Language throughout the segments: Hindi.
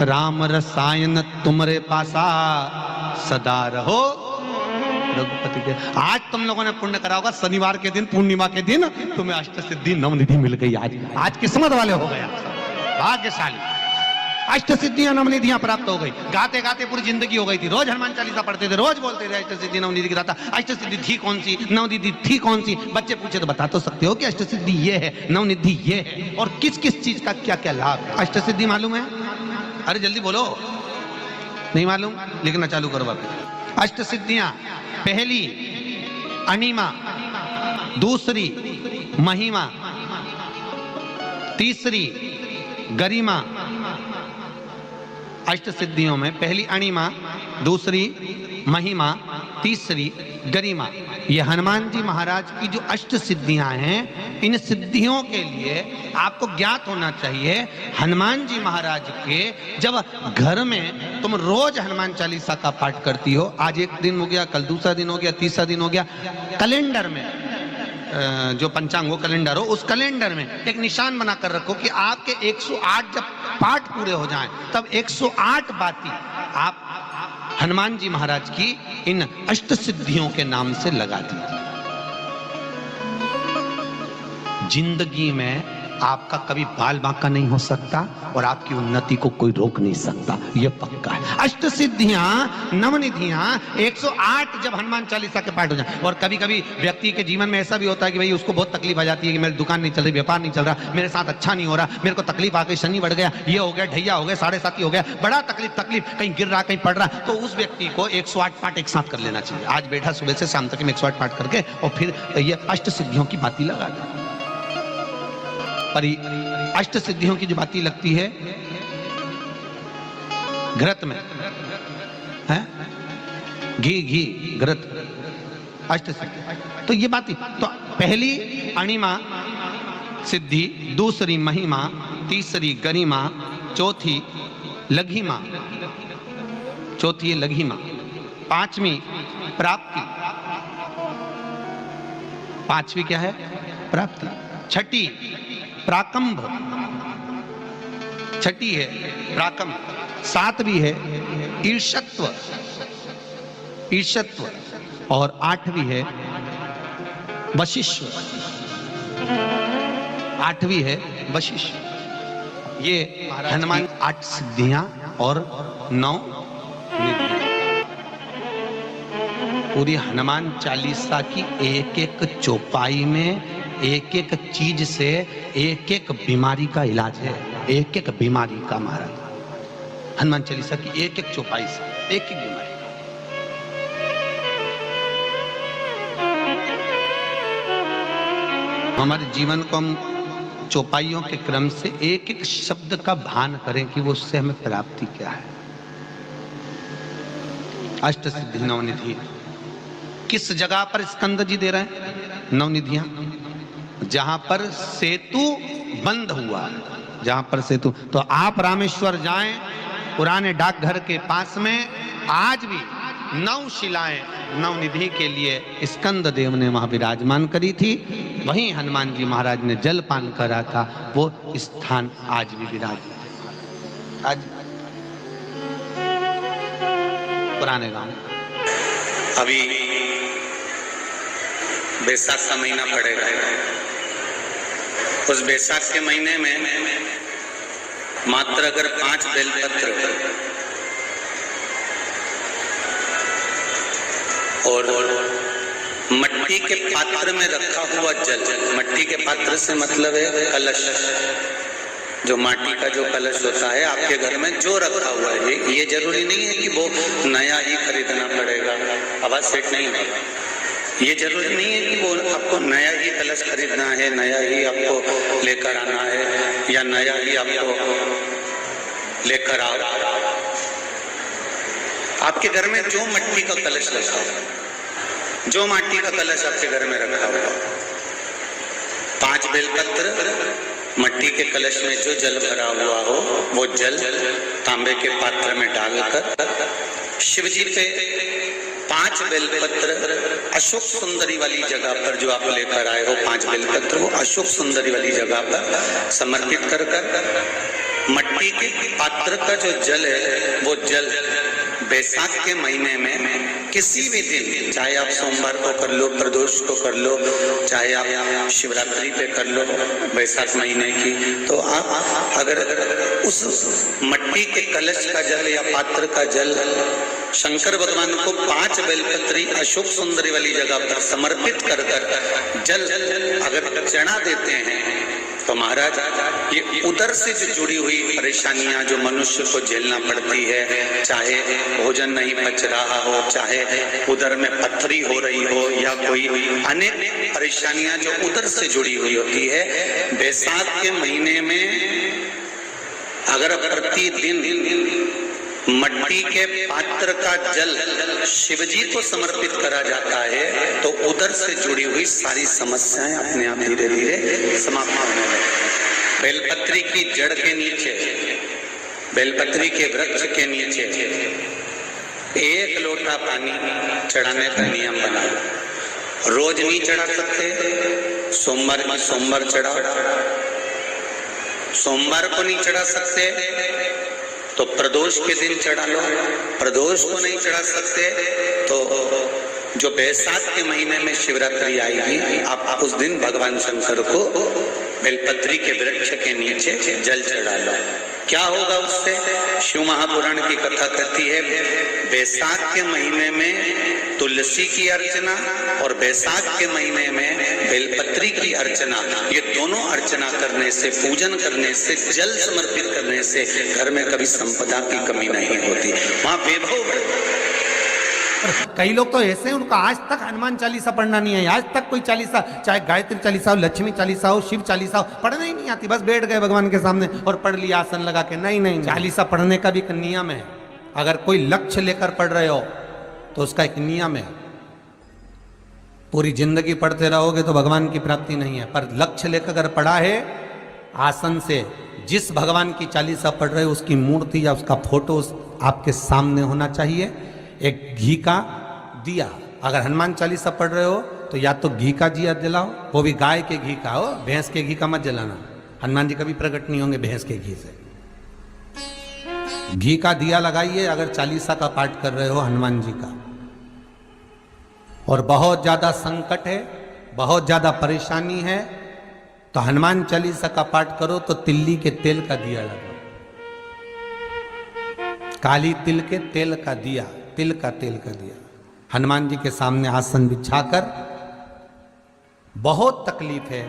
राम रसायन तुमरे पासा सदा रहो रघुपति के। आज तुम लोगों ने पुण्य करा होगा, शनिवार के दिन पूर्णिमा के दिन तुम्हें अष्ट सिद्धि नवनिधि मिल गई। आज किस्मत वाले हो गए, भाग्यशाली। अष्ट सिद्धियां नवनिधियां प्राप्त हो गई। गाते गाते पूरी जिंदगी हो गई थी, रोज हनुमान चालीसा पढ़ते थे, रोज बोलते थे अष्ट सिद्धि नवनिधि की गाथा। अष्ट सिद्धि थी कौन सी, नवनिधि थी कौन सी? बच्चे पूछे तो बता तो सकते हो कि अष्ट सिद्धि ये है, नवनिधि ये है, और किस किस चीज का क्या क्या लाभ। अष्ट सिद्धि मालूम है? अरे जल्दी बोलो, नहीं मालूम? लिखना चालू करो वापस। अष्ट सिद्धियां, पहली अणिमा, दूसरी महिमा, तीसरी गरिमा। अष्ट सिद्धियों में पहली अणिमा, दूसरी महिमा, तीसरी गरिमा। ये हनुमान जी महाराज की जो अष्ट सिद्धियां हैं, इन सिद्धियों के लिए आपको ज्ञात होना चाहिए, हनुमान जी महाराज के जब घर में तुम रोज हनुमान चालीसा का पाठ करती हो, आज एक दिन हो गया, कल दूसरा दिन हो गया, तीसरा दिन हो गया, कैलेंडर में जो पंचांगो कैलेंडर हो, उस कैलेंडर में एक निशान बनाकर रखो कि आपके 108 जब पाठ पूरे हो जाएं, तब 108 बाती आप हनुमान जी महाराज की इन अष्ट सिद्धियों के नाम से लगा दीजिए। जिंदगी में आपका कभी बाल बांका नहीं हो सकता और आपकी उन्नति को कोई रोक नहीं सकता, यह पक्का है। अष्ट सिद्धियां नवनिधियां 108 जब हनुमान चालीसा के पाठ हो जाए। और कभी कभी व्यक्ति के जीवन में ऐसा भी होता है कि भाई उसको बहुत तकलीफ आ जाती है कि मेरी दुकान नहीं चल रही, व्यापार नहीं चल रहा, मेरे साथ अच्छा नहीं हो रहा, मेरे को तकलीफ आ गई, शनि बढ़ गया, ये हो गया, ढैया हो गया, 7.5 हो गया, बड़ा तकलीफ, कहीं गिर रहा, कहीं पड़ रहा। तो उस व्यक्ति को 108 पाठ एक साथ कर लेना चाहिए। आज बैठा सुबह से शाम तक 108 पाठ करके और फिर ये अष्ट सिद्धियों की बाती लगा दे। पर अष्ट सिद्धियों की जो बाती लगती है घृत में है, घी घृत, अष्ट सिद्धि। तो ये बाती, तो पहली अणिमा सिद्धि, दूसरी महिमा, तीसरी गरिमा, चौथी लघिमा, चौथी लघिमा, पांचवी प्राप्ति, पांचवी क्या है? प्राप्ति। छठी प्राकंभ, छठी है प्राकंभ, सातवीं है ईर्ष्यत्व, ईर्ष्यत्व, और आठवीं है वशिष्ठ, आठवीं है वशिष्ठ। ये हनुमान 8 सिद्धियां और 9 निधियां। पूरी हनुमान चालीसा की एक एक चौपाई में एक एक चीज से एक एक बीमारी का इलाज है, एक एक बीमारी का महाराज। हनुमान चालीसा की एक एक चौपाई से एक एक बीमारी। हमारे जीवन को हम चौपाइयों के क्रम से एक एक शब्द का भान करें कि वो उससे हमें प्राप्ति क्या है। अष्ट सिद्धि नवनिधि किस जगह पर स्कंद जी दे रहे हैं? नवनिधियां जहां पर सेतु बंद हुआ, जहां पर सेतु। तो आप रामेश्वर जाएं, पुराने डाकघर के पास में आज भी 9 शिलाएं नवनिधि के लिए स्कंद देव ने वहां विराजमान करी थी। वहीं हनुमान जी महाराज ने जलपान करा था, वो स्थान आज भी विराजमान। आज पुराने गांव अभी बैसाख का महीना पड़ेगा, उस बैसाख के महीने में मात्र अगर 5 बेलपत्र और मट्टी के पात्र में रखा हुआ जल, मट्टी के पात्र से मतलब है कलश, जो माटी का जो कलश होता है आपके घर में जो रखा हुआ है, ये जरूरी नहीं है कि वो नया ही खरीदना पड़ेगा। आवाज सेट नहीं है। ये जरूरी नहीं है कि वो आपको नया ही कलश खरीदना है, नया ही आपको लेकर आना है, या नया ही आपको लेकर आओ। आपके घर में जो मट्टी का कलश रखा हो, जो माटी का कलश आपके घर में रखा हुआ, 5 बेलपत्र, मट्टी के कलश में जो जल भरा हुआ हो, वो जल तांबे के पात्र में डालकर शिव जी पे 5 बेलपत्र अशोक सुंदरी वाली जगह पर जो आप लेकर आए हो, 5 बेलपत्र वो अशोक सुंदरी वाली जगह पर समर्पित कर मट्टी के पात्र का जो जल है वो जल बैसाख के महीने में किसी भी दिन, चाहे आप सोमवार को कर लो, प्रदोष को कर लो, चाहे आप शिवरात्रि पे कर लो बैसाख महीने की, तो आप अगर उस मट्टी के कलश का जल या पात्र का जल शंकर भगवान को 5 बेलपत्री अशोक सुंदरी वाली जगह पर समर्पित कर जल अगर चढ़ा देते हैं तो महाराज ये उदर से जो जुड़ी हुई परेशानियां जो मनुष्य को झेलना पड़ती है, चाहे भोजन नहीं पच रहा हो, चाहे उदर में पथरी हो रही हो, या कोई अनेक परेशानियां जो उदर से जुड़ी हुई होती है, बैसाख के महीने में अगर प्रतिदिन मट्टी के पात्र का जल शिवजी को समर्पित करा जाता है तो उधर से जुड़ी हुई सारी समस्याएं अपने आप धीरे धीरे समाप्त होने लगती। बेलपत्री की जड़ के नीचे, बेलपत्री के वृक्ष के नीचे 1 लोटा पानी चढ़ाने का नियम बना। रोज नहीं चढ़ा सकते, सोमवार की सोमवार चढ़ाओ, सोमवार को नहीं चढ़ा सकते तो प्रदोष के दिन चढ़ा लो, प्रदोष को नहीं चढ़ा सकते तो जो बैसाख के महीने में शिवरात्रि आएगी आप उस दिन भगवान शंकर को बेलपत्री के वृक्ष के नीचे जल चढ़ा लो। क्या होगा उससे? शिव महापुराण की कथा कहती है बैसाख के महीने में तुलसी की अर्चना और बैसाख के महीने में बेलपत्री की अर्चना, ये दोनों अर्चना करने से, पूजन करने से, जल समर्पित करने से घर में कभी संपदा की कमी नहीं होती, वहां वैभव। कई लोग तो ऐसे हैं उनका आज तक हनुमान चालीसा पढ़ना नहीं है, आज तक कोई चालीसा, चाहे गायत्री चालीसा हो, लक्ष्मी चालीसा हो, शिव चालीसा हो, पढ़ना ही नहीं आती, बस बैठ गए भगवान के सामने और पढ़ लिया आसन लगा के। नहीं नहीं, चालीसा पढ़ने का भी एक नियम है। अगर कोई लक्ष्य लेकर पढ़ रहे हो तो उसका एक नियम है। पूरी जिंदगी पढ़ते रहोगे तो भगवान की प्राप्ति नहीं है, पर लक्ष्य लेकर अगर पढ़ा है आसन से, जिस भगवान की चालीसा पढ़ रहे हो उसकी मूर्ति या उसका फोटो आपके सामने होना चाहिए। एक घी का दिया, अगर हनुमान चालीसा पढ़ रहे हो तो या तो घी का दिया जलाओ, वो भी गाय के घी का हो, भैंस के घी का मत जलाना, हनुमान जी कभी प्रकट नहीं होंगे भैंस के घी से। घी का दिया लगाइए अगर चालीसा का पाठ कर रहे हो हनुमान जी का। और बहुत ज्यादा संकट है, बहुत ज्यादा परेशानी है तो हनुमान चालीसा का पाठ करो तो तिल्ली के तेल का दिया लगाओ, काली तिल के तेल का दिया, तिल का तेल का दिया हनुमान जी के सामने आसन बिछाकर। बहुत तकलीफ है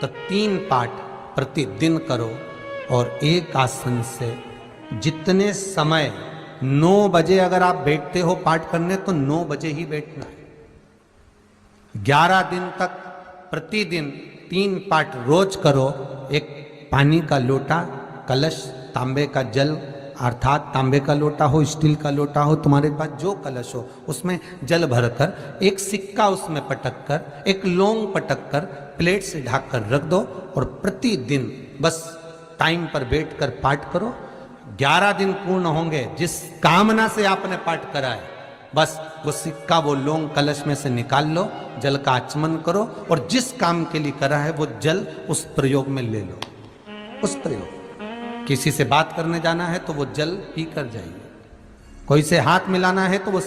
तो 3 पाठ प्रतिदिन करो और एक आसन से जितने समय 9 बजे अगर आप बैठते हो पाठ करने तो 9 बजे ही बैठना है। 11 दिन तक प्रतिदिन 3 पाठ रोज करो। एक पानी का लोटा, कलश, तांबे का जल अर्थात तांबे का लोटा हो, स्टील का लोटा हो, तुम्हारे पास जो कलश हो उसमें जल भरकर एक सिक्का उसमें पटक कर, एक लौंग पटक कर प्लेट से ढक कर रख दो और प्रतिदिन बस टाइम पर बैठकर पाठ करो। 11 दिन पूर्ण होंगे, जिस कामना से आपने पाठ करा है बस वो सिक्का, वो लौंग कलश में से निकाल लो, जल का आचमन करो और जिस काम के लिए करा है वो जल उस प्रयोग में ले लो। उस प्रयोग, किसी से बात करने जाना है तो वो जल पी कर जाइए, कोई से हाथ मिलाना है तो वो